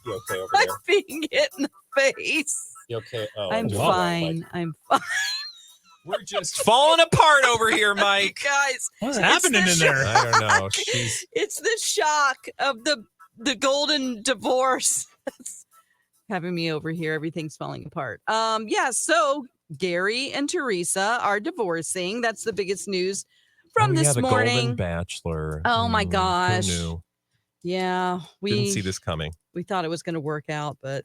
You okay over I'm there? being hit in the face. You okay? Oh, I'm wow. fine. I'm fine. We're just falling apart over here, Mike. Guys, What's happening in there? I don't know. It's the shock of the golden divorce that's having me over here. Everything's falling apart. So Gary and Teresa are divorcing. That's the biggest news from this the morning. Golden Bachelor. Oh my gosh. Who knew? Yeah, we Didn't see this coming. We thought it was going to work out, but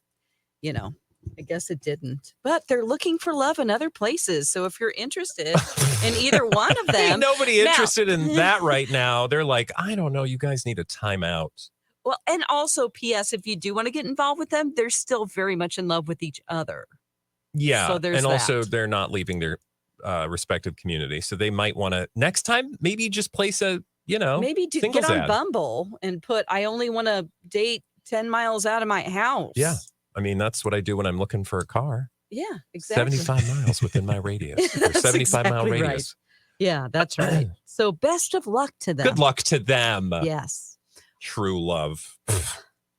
I guess it didn't. But they're looking for love in other places. So if you're interested in either one of them, Ain't nobody interested in that right now. They're like, I don't know. You guys need a timeout. Well, and also, P.S., if you do want to get involved with them, they're still very much in love with each other. Yeah. So there's and also, that. they're not leaving their respective community. So they might want to, next time, maybe just place a, maybe singles get on ad. Bumble and put, I only want to date 10 miles out of my house. Yeah. I mean, that's what I do when I'm looking for a car. Yeah, exactly. 75 miles within my radius. Or 75-mile radius. Right. Yeah, that's right. So best of luck to them. Good luck to them. Yes. True love.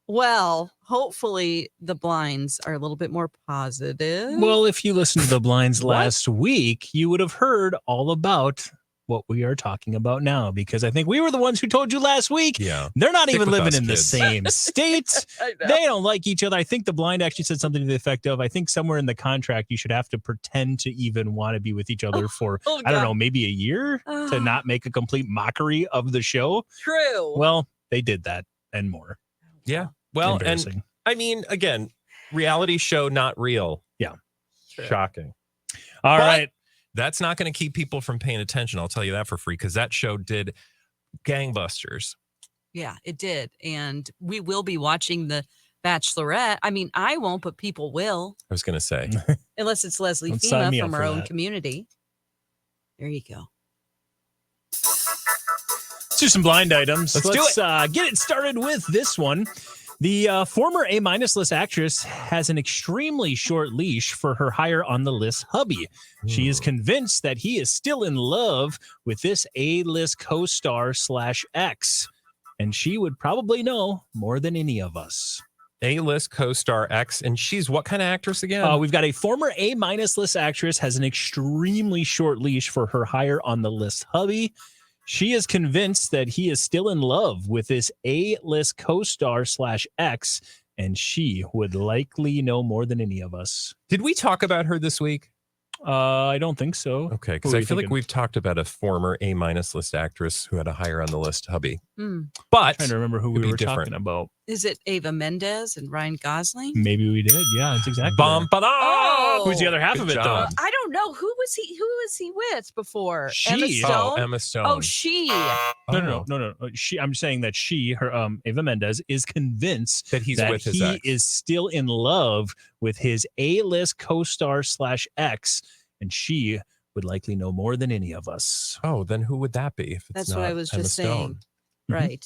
Well, hopefully the blinds are a little bit more positive. Well, if you listened to the blinds last week, you would have heard all about what we are talking about now, because I think we were the ones who told you last week. Yeah. They're not Stick even with living us, in the kids. same state. They don't like each other. I think the blind actually said something to the effect of, I think somewhere in the contract, you should have to pretend to even want to be with each other for, I don't know, maybe a year to not make a complete mockery of the show. True. Well, they did that and more. Yeah. Well, and I mean, again, reality show, not real. Yeah. True. Shocking. All right. That's not going to keep people from paying attention. I'll tell you that for free, because that show did gangbusters. Yeah, it did. And we will be watching the Bachelorette. I mean, I won't, but people will. I was going to say. Unless it's Leslie Don't sign me Fema up from for our own that. community. There you go. Let's do some blind items. Let's do it. Get it started with this one. The former A-list actress has an extremely short leash for her hire on the list hubby. She is convinced that he is still in love with this A-list co-star / ex, and she would probably know more than any of us. A-list co-star X, and she's what kind of actress again? We've got a former A-list actress has an extremely short leash for her hire on the list hubby. She is convinced that he is still in love with this A-list co-star / ex, and she would likely know more than any of us. Did we talk about her this week? I don't think so. Okay, because I feel like we've talked about a former A- list actress who had a hire on the list hubby. But I'm trying to remember who we were talking about. Is it Ava Mendes and Ryan Gosling? Maybe we did. Yeah, it's exactly. Who's the other half of it, though? I don't know. Who was he with before? She. Emma Stone? Emma Stone. Oh, she. No. I'm saying that her Ava Mendes is convinced that he's with his ex. He is still in love with his A-list co-star / ex, and she would likely know more than any of us. Oh, then who would that be? If it's That's not what I was Emma just Stone? saying. Right.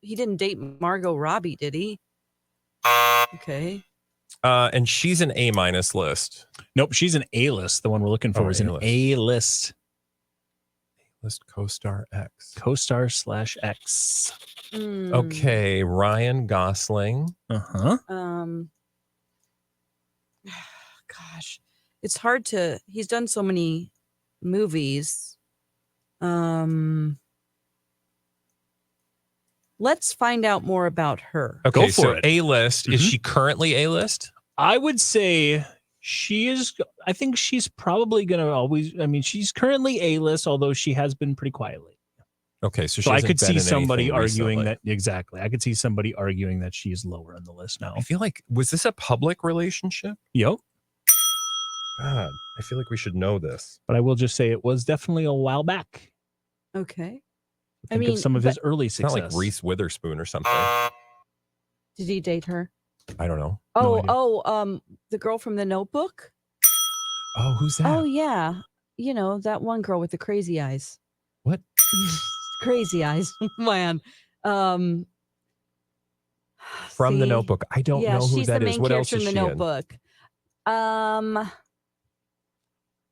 He didn't date Margot Robbie, did he? Okay. And she's an A- list. Nope, she's an A-list. The one we're looking for is an A-list. A-list co-star X. Co-star / X. Okay, Ryan Gosling. Gosh, it's hard to. He's done so many movies. Let's find out more about her. Okay, Go for so it. A-list. Is she currently A-list? I would say she is. I think she's probably going to always. I mean, she's currently A-list, although she has been pretty quietly. Okay, so I could see somebody arguing that exactly. I could see somebody arguing that she is lower on the list now. I feel like, was this a public relationship? Yep. God, I feel like we should know this. But I will just say it was definitely a while back. Okay. Think of some of his early It's success. not like Reese Witherspoon or something. Did he date her? I don't know. The girl from The Notebook? Oh, who's that? Oh, yeah. You know, that one girl with the crazy eyes. What? Crazy eyes, man. From The Notebook. I don't know who that is. What else is she in? The Notebook.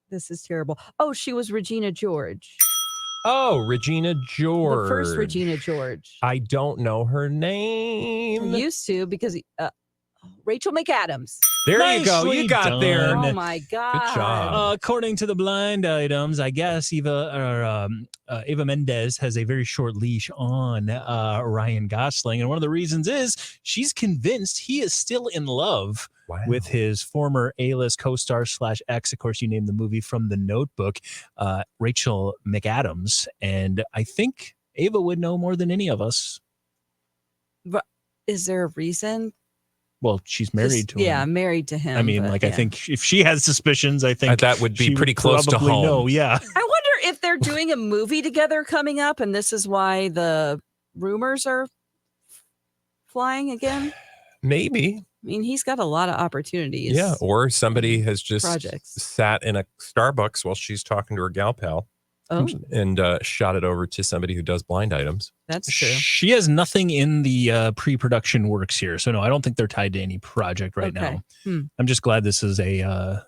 This is terrible. Oh, she was Regina George. Oh, Regina George. The first Regina George. I don't know her I name. used to because Rachel McAdams. There you go. Nicely You got there. done. Oh my God. job. According to the blind items, I guess Eva Mendes has a very short leash on Ryan Gosling. And one of the reasons is she's convinced he is still in love with his former A-list co-star / ex. Of course, you named the movie from The Notebook, Rachel McAdams. And I think Ava would know more than any of us. Is there a reason? Well, she's married to him. Yeah, married to him. I mean, I think if she has suspicions, I think that would be pretty close to home. Know, yeah. I wonder if they're doing a movie together coming up, and this is why the rumors are flying again. Maybe. I mean, he's got a lot of opportunities. Yeah, or somebody has just projects. sat in a Starbucks while she's talking to her gal pal and shot it over to somebody who does blind items. That's true. She has nothing in the pre-production works here. So, no, I don't think they're tied to any project right now. I'm just glad this is a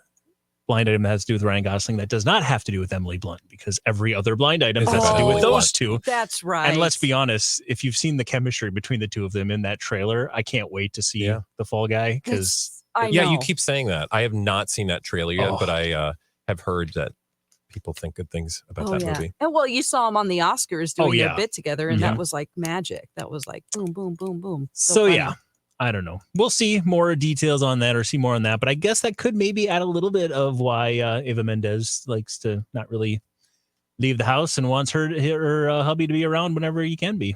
blind item that has to do with Ryan Gosling that does not have to do with Emily Blunt, because every other blind item has to do with those two. That's right. And let's be honest, if you've seen the chemistry between the two of them in that trailer, I can't wait to see the Fall Guy. Because you keep saying that. I have not seen that trailer yet, but I have heard that people think good things about that movie. And well, you saw them on the Oscars doing their bit together, and that was like magic. That was like boom, boom, boom, boom. So yeah, I don't know. We'll see more details on that or see more on that. But I guess that could maybe add a little bit of why Eva Mendes likes to not really leave the house and wants her hubby to be around whenever he can be.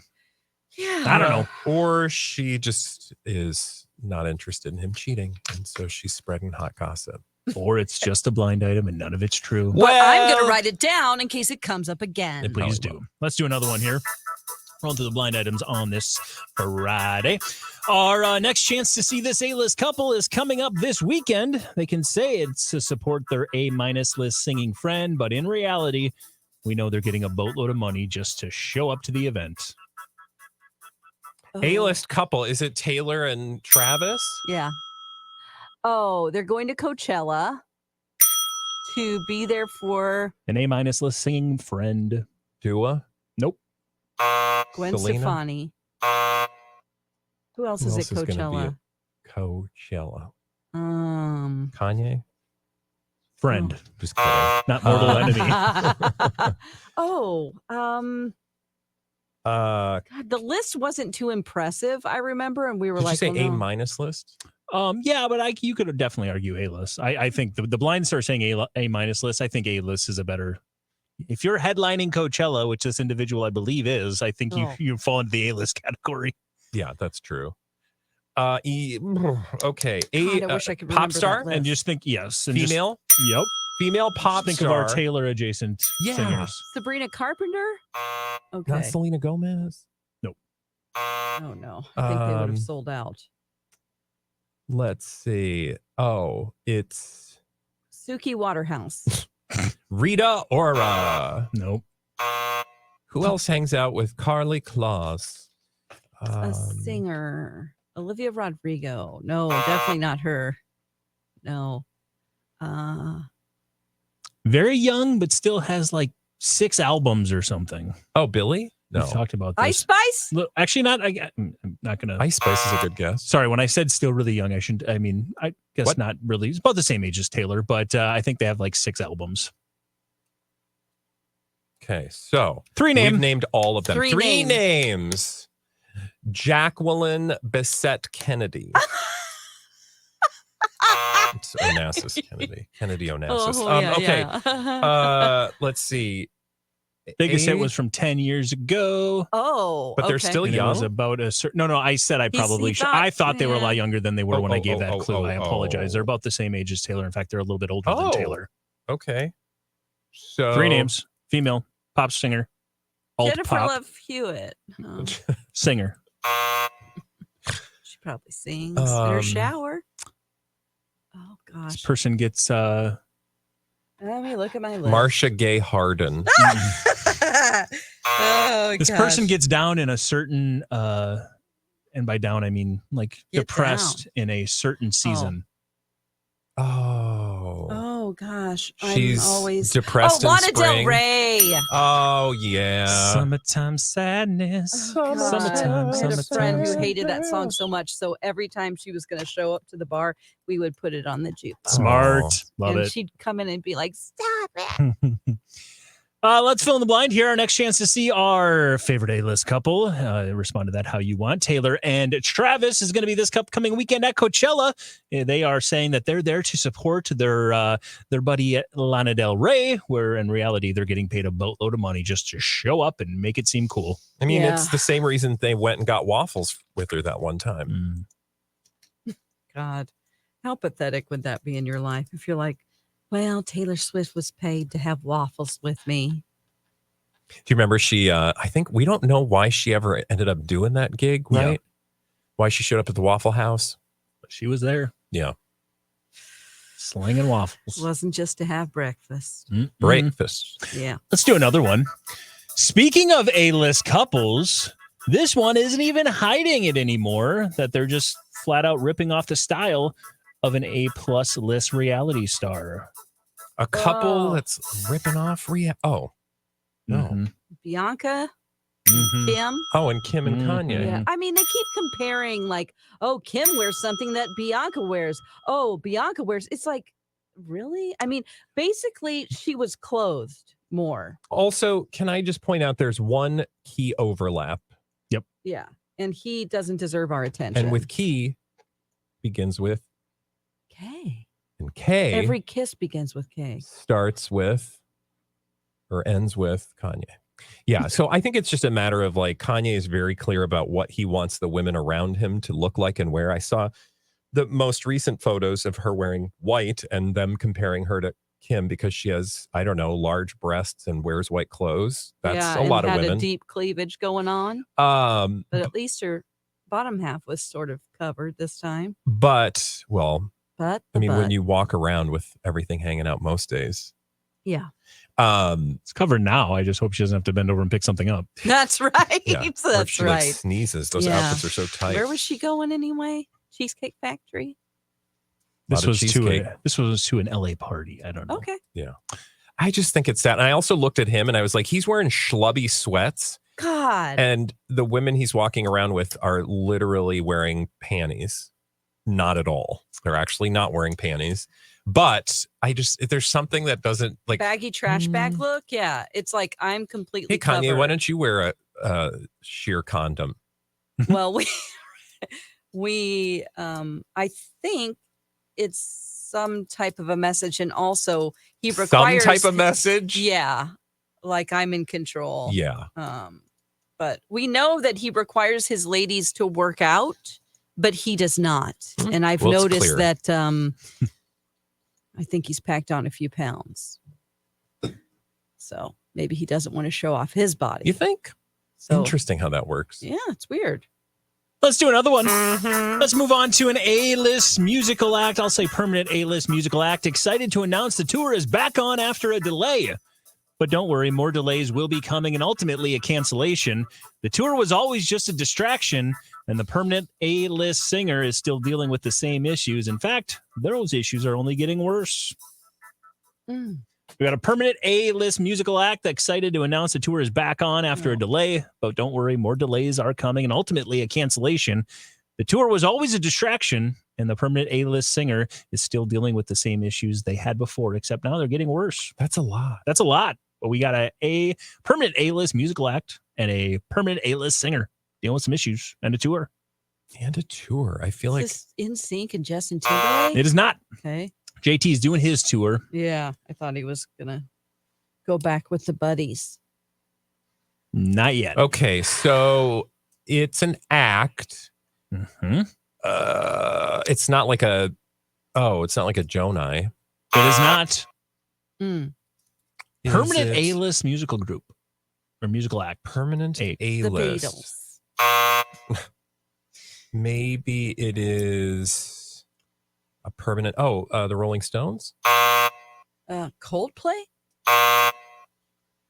Yeah. I don't know. Or she just is not interested in him cheating, and so she's spreading hot gossip. Or it's just a blind item and none of it's true. But I'm going to write it down in case it comes up again. Please do. Let's do another one here. Roll through the blind items on this Friday. Our next chance to see this A-list couple is coming up this weekend. They can say it's to support their A-minus list singing friend, but in reality, we know they're getting a boatload of money just to show up to the event. A-list couple. Is it Taylor and Travis? Yeah. Oh, they're going to Coachella to be there for an A-minus list singing friend. Dua? Nope. Gwen Stefani. Who else is at Coachella? Coachella. Kanye. Friend. Just kidding. Not mortal enemy. God, the list wasn't too impressive, I remember, and we were Did like, you say A-minus list? Yeah, but you could definitely argue A-list. I think the blinds are saying A-minus list. I think A-list is a better. If you're headlining Coachella, which this individual I believe is, I think you fall into the A-list category. Yeah, that's true. Okay. God, I wish I could pop remember star that list. And just think, yes. And female? Yep. Female pop think star. Think of our Taylor adjacent singers. Sabrina Carpenter? Okay. Not Selena Gomez? Nope. Oh, no. I think they would have sold out. Let's see. Oh, it's Suki Waterhouse. Rita Ora. Nope. Who else hangs out with Carly Claus? A singer. Olivia Rodrigo. No, definitely not her. No. Very young, but still has like 6 albums or something. Oh, Billy? No. We've talked about this. Ice Spice? Look, actually, I'm not going to. Ice Spice is a good guess. Sorry, when I said still really young, I guess not really. It's about the same age as Taylor, but I think they have like 6 albums. Okay, so 3 names. We've named all of them. 3 names. Jacqueline Bissett Kennedy. It's Onassis Kennedy. Kennedy Onassis. Okay. Let's see. Biggest hit was from 10 years ago. Oh, but they're still young. It was about a certain. No. I said I probably should. I thought they were a lot younger than they were when I gave that clue. I apologize. They're about the same age as Taylor. In fact, they're a little bit older than Taylor. Okay. So 3 names: female, pop singer, alt Jennifer pop Love Hewitt. singer. She probably sings in her shower. Oh gosh. This person gets. Let me look at my list. Marcia Gay Harden. This person gets down in a certain, and by down I mean like depressed in a certain season. Oh. Oh Oh gosh, She's I'm always depressed in Lana spring. Del Rey. Oh yeah. Summertime sadness. God. Summertime, I had a friend who summertime. hated that song so much. So every time she was going to show up to the bar, we would put it on the jukebox. Smart. Oh. Love and it. she'd come in and be like, "Stop it!" Let's fill in the blind here. Our next chance to see our favorite A-list couple. Respond to that how you want. Taylor and Travis is going to be this upcoming weekend at Coachella. They are saying that they're there to support their buddy Lana Del Rey, where in reality they're getting paid a boatload of money just to show up and make it seem cool. I mean, Yeah. it's the same reason they went and got waffles with her that one time. God, how pathetic would that be in your life if you're like, well, Taylor Swift was paid to have waffles with me. Do you remember she, I think we don't know why she ever ended up doing that gig, right? Yeah. Why she showed up at the Waffle House. She was there Yeah. slinging waffles. It wasn't just to have breakfast. Breakfast. Yeah. Let's do another one. Speaking of A-list couples, this one isn't even hiding it anymore, that they're just flat out ripping off the style of an A-plus list reality star. A couple Oh. that's ripping off no. Mhm. Bianca, Mhm. Kim. Oh, and Kim and Mhm. Kanye. Yeah. I mean, they keep comparing like, oh, Kim wears something that Bianca wears. Oh, Bianca wears. It's like, really? I mean, basically, she was clothed more. Also, can I just point out there's one key overlap, Yeah. And he doesn't deserve our attention. and with key begins with K. and K Every kiss begins with K. starts with or ends with Kanye. Yeah, so I think it's just a matter of like Kanye is very clear about what he wants the women around him to look like and wear. I saw the most recent photos of her wearing white and them comparing her to Kim because she has, I don't know, large breasts and wears white clothes. That's Yeah, a lot and of had women. a deep cleavage going on, Um, but at least her bottom half was sort of covered this time. but well, But I mean, when you walk around with everything hanging out most days, yeah, It's covered now. I just hope she doesn't have to bend over and pick something up. that's right. yeah, or if That's she right. like sneezes, those Yeah. outfits are so tight. Where was she going anyway? Cheesecake Factory. Lot This of was cheesecake. to an LA party. I don't know. Okay. I just think it's sad. And I also looked at him and I was like, he's wearing schlubby sweats. God. And the women he's walking around with are literally wearing panties. Not at all. They're actually not wearing panties. But there's something that doesn't like, Baggy trash bag look. Yeah. It's like I'm completely hey, Kanye, covered. why don't you wear a sheer condom? Well, I think it's some type of a message. And also he requires Some type of message? Yeah. Like I'm in control. Yeah. But we know that he requires his ladies to work out, but he does not. And I've Well, it's noticed clear. that I think he's packed on a few pounds. So maybe he doesn't want to show off his body. You think? So, Interesting how that works. yeah, it's weird. Let's do another one. Let's move on to an A-list musical act. I'll say permanent A-list musical act. Excited to announce the tour is back on after a delay. But don't worry, more delays will be coming and ultimately a cancellation. The tour was always just a distraction, and the permanent A-list singer is still dealing with the same issues. In fact, those issues are only getting worse. Mm. We got a permanent A-list musical act excited to announce the tour is back on after a delay. But don't worry, more delays are coming and ultimately a cancellation. The tour was always a distraction, and the permanent A-list singer is still dealing with the same issues they had before, except now they're getting worse. That's a lot. That's a lot. But we got a permanent A-list musical act and a permanent A-list singer dealing with some issues and a tour. And a tour. I feel like Is this NSYNC and Justin Timberlake? It is not. Okay. JT's doing his tour. Yeah, I thought he was gonna go back with the buddies. Not yet. okay, so it's an act. Mm-hmm. It's not like a Jonai. It is not Mm. Is permanent it A-list musical group or musical act. permanent A. The A-list. Beatles. Maybe it is a permanent. The Rolling Stones. Coldplay?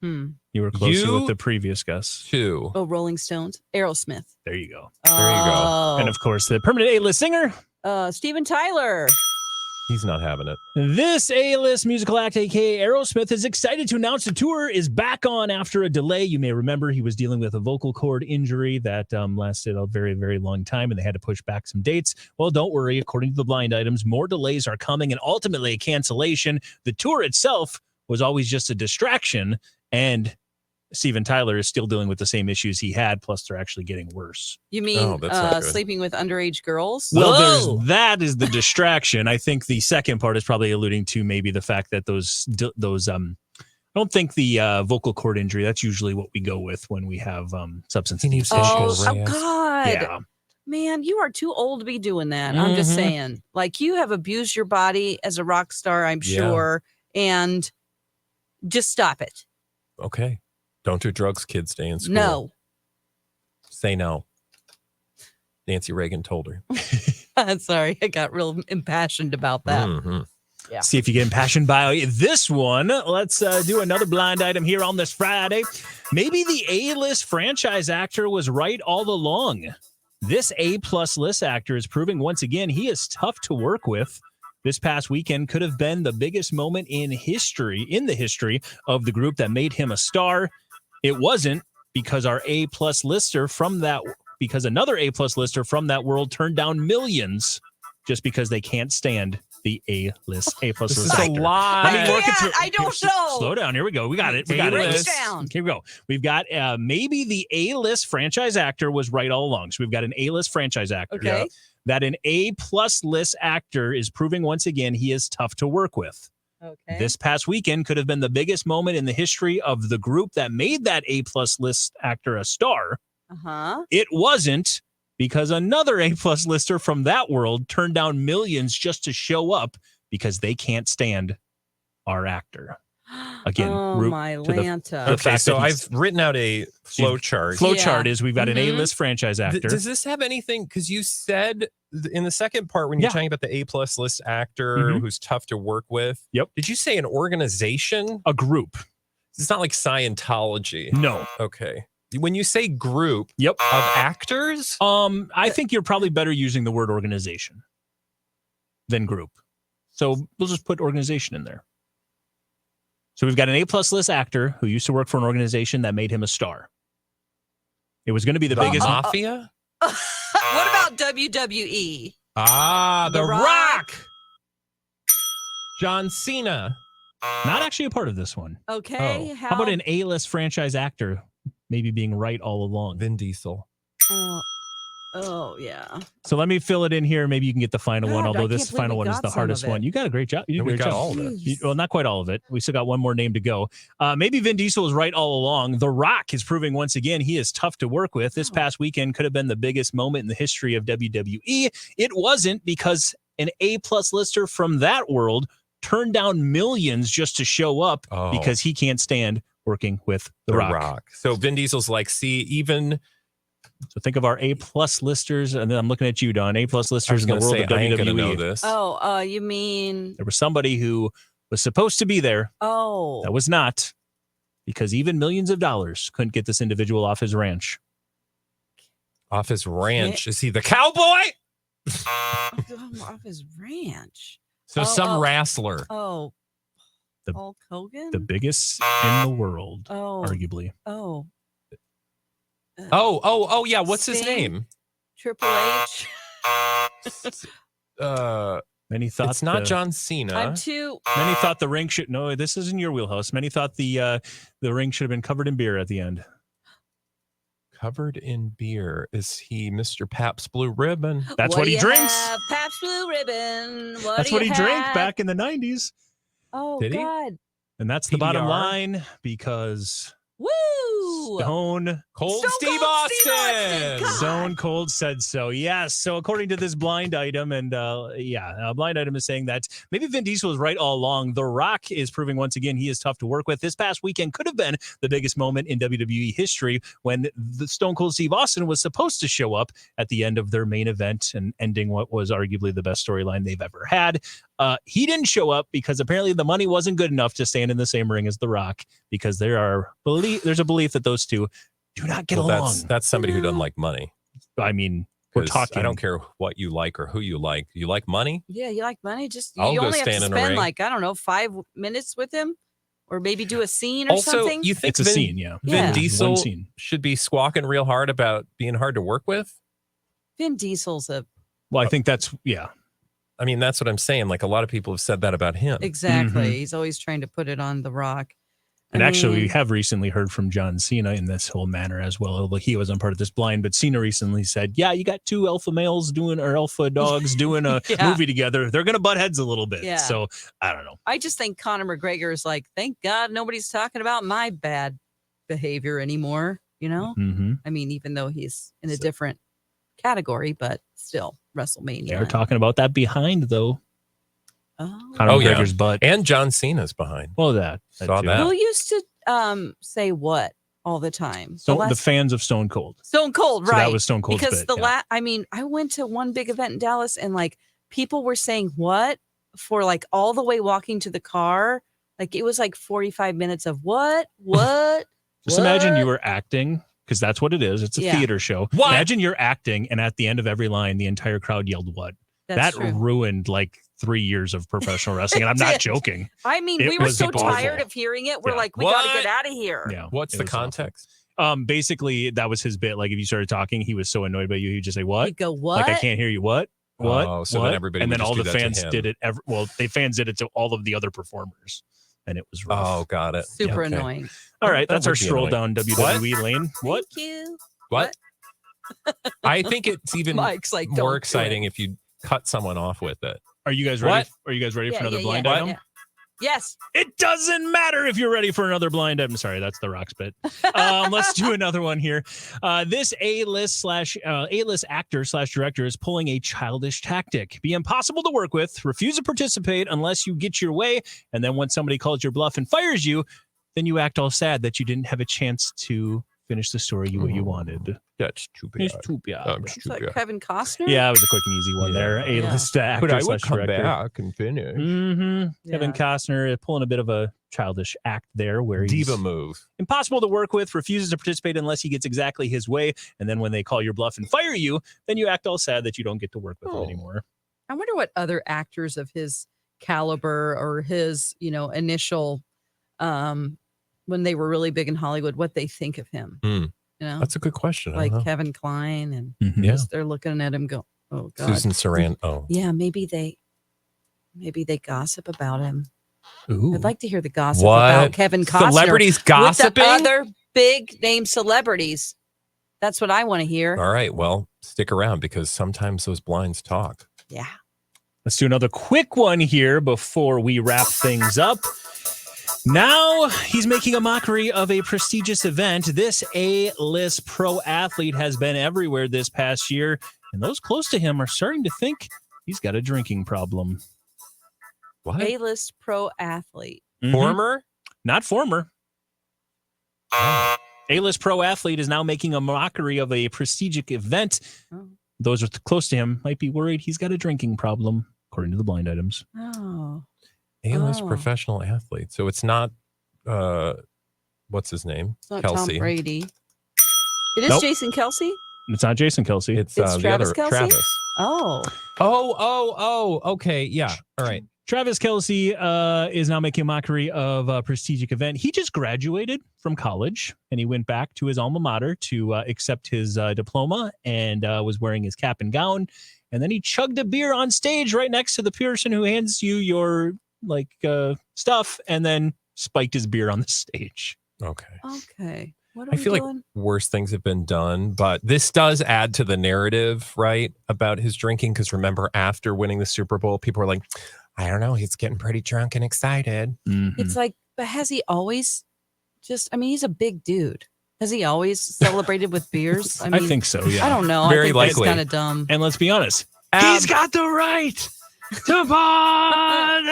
You were closer You- with the previous guess. 2. Oh, Rolling Stones. Aerosmith. There you go. There you go. Oh. And of course, the permanent A-list singer. Steven Tyler. He's not having it. This A-list musical act, aka Aerosmith, is excited to announce the tour is back on after a delay. You may remember he was dealing with a vocal cord injury that lasted a very, very long time, and they had to push back some dates. Well, don't worry. According to the blind items, more delays are coming and ultimately a cancellation. The tour itself was always just a distraction, and Steven Tyler is still dealing with the same issues he had, plus they're actually getting worse. You mean that's not good. sleeping with underage girls? Well, that is the distraction. I think the second part is probably alluding to maybe the fact that those I don't think the vocal cord injury, that's usually what we go with when we have substance abuse issues. Oh, God. Yeah. Man, you are too old to be doing that. I'm just saying. Like, you have abused your body as a rock star, I'm sure, and just stop it. Okay. Don't do drugs, kids. Stay in school. No. Say no. Nancy Reagan told her. Sorry, I got real impassioned about that. Yeah. See if you get impassioned by this one. Let's do another blind item here on this Friday. Maybe the A-list franchise actor was right all along. This A-plus list actor is proving once again he is tough to work with. This past weekend could have been the biggest moment in the history of the group that made him a star. It wasn't because another A-plus lister from that world turned down millions just because they can't stand the A-plus This list is actor. a lie. Let me work it through. I don't know. Slow down. Here we go. We got it. Break down. Here we go. We've got maybe the A-list franchise actor was right all along. So we've got an A-list franchise actor. Okay. Yeah. That an A-plus list actor is proving once again he is tough to work with. Okay. This past weekend could have been the biggest moment in the history of the group that made that A-plus list actor a star. It wasn't because another A-plus lister from that world turned down millions just to show up because they can't stand our actor. Again, my Lanta. Okay, so I've written out a flow chart. Chart is we've got an A-list franchise actor. Does this have anything? Because you said in the second part when you're talking about the A-plus list actor who's tough to work with. Yep. Did you say an organization? A group. It's not like Scientology. No. Okay. When you say group of actors? I think you're probably better using the word organization than group. So we'll just put organization in there. So we've got an A-plus list actor who used to work for an organization that made him a star. It was going to be the biggest mafia. What about WWE? The Rock. John Cena. Not actually a part of this one. Okay. How about an A-list franchise actor maybe being right all along? Vin Diesel. Oh, yeah. So let me fill it in here. Maybe you can get the final one, God, although I this can't believe final we one is got the some hardest of it. one. You got a great job. You did a We great got job. all of it. Well, not quite all of it. We still got one more name to go. Maybe Vin Diesel was right all along. The Rock is proving once again he is tough to work with. This past weekend could have been the biggest moment in the history of WWE. It wasn't because an A-plus lister from that world turned down millions just to show up because he can't stand working with The Rock. So Vin Diesel's like, see, even... So think of our A-plus listers, and then I'm looking at you, Don. A-plus listers in the world of WWE. I ain't gonna know this. You mean... There was somebody who was supposed to be there. That was not, because even millions of dollars couldn't get this individual off his ranch. Off his ranch? Is he the cowboy? Off his ranch. So some wrestler. Hulk Hogan? The biggest in the world, arguably. Yeah. What's his name? Triple H. Many thought it's not John Cena. Many thought the ring should. No, this isn't your wheelhouse. Many thought the ring should have been covered in beer at the end. Covered in beer. Is he Mr. Pabst Blue Ribbon? That's what he drinks. Pabst Blue Ribbon. That's what he drank back in the 90s. Oh, did God. He? And that's the bottom line because... Woo! Stone Cold Steve Austin. Stone Cold said so. Yes. So according to this blind item, and blind item is saying that maybe Vin Diesel was right all along. The Rock is proving once again he is tough to work with. This past weekend could have been the biggest moment in WWE history when the Stone Cold Steve Austin was supposed to show up at the end of their main event and ending what was arguably the best storyline they've ever had. He didn't show up because apparently the money wasn't good enough to stand in the same ring as The Rock because there's a belief that those two do not get along. That's somebody who doesn't like money. I mean, We're 'Cause talking. I don't care what you like or who you like. You like money? Yeah, you like money? Just I'll you go only have to stand in the spend ring. like, I don't know, 5 minutes with him, or maybe do a scene or Also, something. you think It's a scene, yeah. Vin Yeah. Diesel One scene. should be squawking real hard about being hard to work with? Vin Diesel's Well, I think that's, yeah. I mean, that's what I'm saying. Like, a lot of people have said that about him. exactly. Mhm. He's always trying to put it on The Rock. And actually, we mean, have recently heard from John Cena in this whole manner as well. Although he wasn't part of this blind, but Cena recently said, yeah, you got 2 alpha males or alpha dogs doing a Yeah. movie together. They're going to butt heads a little bit. Yeah. So I don't know. I just think Conor McGregor is like, thank God nobody's talking about my bad behavior anymore. You know, Mm-hmm. I mean, even though he's in a different category, but still WrestleMania. They're talking about that behind, though. Oh. Conor Oh, yeah. McGregor's butt. And John Cena's behind. Well, that Saw too. that. Who used to say what all the time? So The the last- fans of Stone Cold. Stone Cold, So right? that was Stone Cold's because bit, yeah. I mean, I went to one big event in Dallas, and like people were saying what for like all the way walking to the car. Like it was like 45 minutes of what. Just imagine you were acting, because that's what it is. It's a Yeah. theater show. What? Imagine you're acting, and at the end of every line, the entire crowd yelled "what." That's That true. ruined like 3 years of professional wrestling, and I'm It not did. joking. I mean, It we were was so awful. tired of hearing it. We're Yeah. like, we got to What? get out of here. Yeah. What's it the was awful. context? Basically, that was his bit. Like if you started talking, he was so annoyed by you, he'd just say "what." He'd go, what? Like I can't hear you. What? What? Oh, so what? then everybody and would then just all do the that to fans him. did it. The fans did it to all of the other performers, and it was rough. Oh, got it. Super Okay. annoying. All right, that that's our would be stroll annoying. down WWE lane. What? Thank you. What? I think it's even Mike's like, don't more do exciting it. if you cut someone off with it. Are you guys ready? What? Are you guys ready for another blind yeah, item? yeah. Yes. It doesn't matter if you're ready for another blind item. Sorry, that's the Rock's bit. Let's do another one here. This A-list actor / director is pulling a childish tactic. Be impossible to work with. Refuse to participate unless you get your way. And then when somebody calls your bluff and fires you, then you act all sad that you didn't have a chance to finish the story you wanted. That's too bad. It's too bad. It's like Kevin Costner. Yeah, it was a quick and easy one Yeah. there. A-list actor But I would / come director. back and finish. Mm-hmm. Kevin Yeah. Costner pulling a bit of a childish act there where he's Diva move. impossible to work with, refuses to participate unless he gets exactly his way. And then when they call your bluff and fire you, then you act all sad that you don't get to work with him Oh. anymore. I wonder what other actors of his caliber or his, initial, when they were really big in Hollywood, what they think of him. Hmm. You know, That's a good question. I like don't know. Kevin Kline, and Mhm. Yeah. just they're looking at him, go, oh God. Susan Sarandon. Oh, Yeah, maybe they gossip about him. Ooh. I'd like to hear the gossip What? about Kevin Costner. Celebrities gossiping? with the other big name celebrities. That's what I want to hear. all right. Well, stick around because sometimes those blinds talk. Yeah. Let's do another quick one here before we wrap things up. Now he's making a mockery of a prestigious event. This A-list pro athlete has been everywhere this past year, and those close to him are starting to think he's got a drinking problem. What? A-list pro athlete. Mhm. Former? Not former. A-list pro athlete is now making a mockery of a prestigious event. Oh. Those are close to him might be worried he's got a drinking problem, according to the blind items. Oh. A-list Oh. professional athlete. So it's not, what's his name? It's not Tom Kelce. Brady. It is Nope. Jason Kelce? It's not Jason Kelce. It's, It's the Travis other Kelce? Travis. Oh. Oh, okay. Yeah. All right. Travis Kelce is now making a mockery of a prestigious event. He just graduated from college, and he went back to his alma mater to accept his diploma and was wearing his cap and gown. And then he chugged a beer on stage right next to the person who hands you your stuff, and then spiked his beer on the stage. Okay. Okay. What are I we feel like doing? worse things have been done, but this does add to the narrative, right, about his drinking. Because remember, after winning the Super Bowl, people were like, I don't know, he's getting pretty drunk and excited. Mhm. It's like, but has he always he's a big dude. Has he always celebrated with beers? I think so, yeah. I don't know. Very I think likely. that's kind of dumb. And let's be honest, he's got the right to party.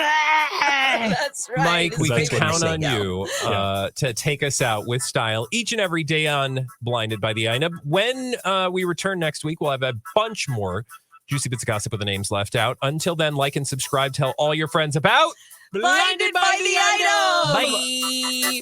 That's right. Mike, we can That's what I'm count on saying. you Yeah. to take us out with style each and every day on Blinded by the Eye. When we return next week, we'll have a bunch more juicy bits of gossip with the names left out. Until then, like and subscribe. Tell all your friends about Blinded by the Item. Bye.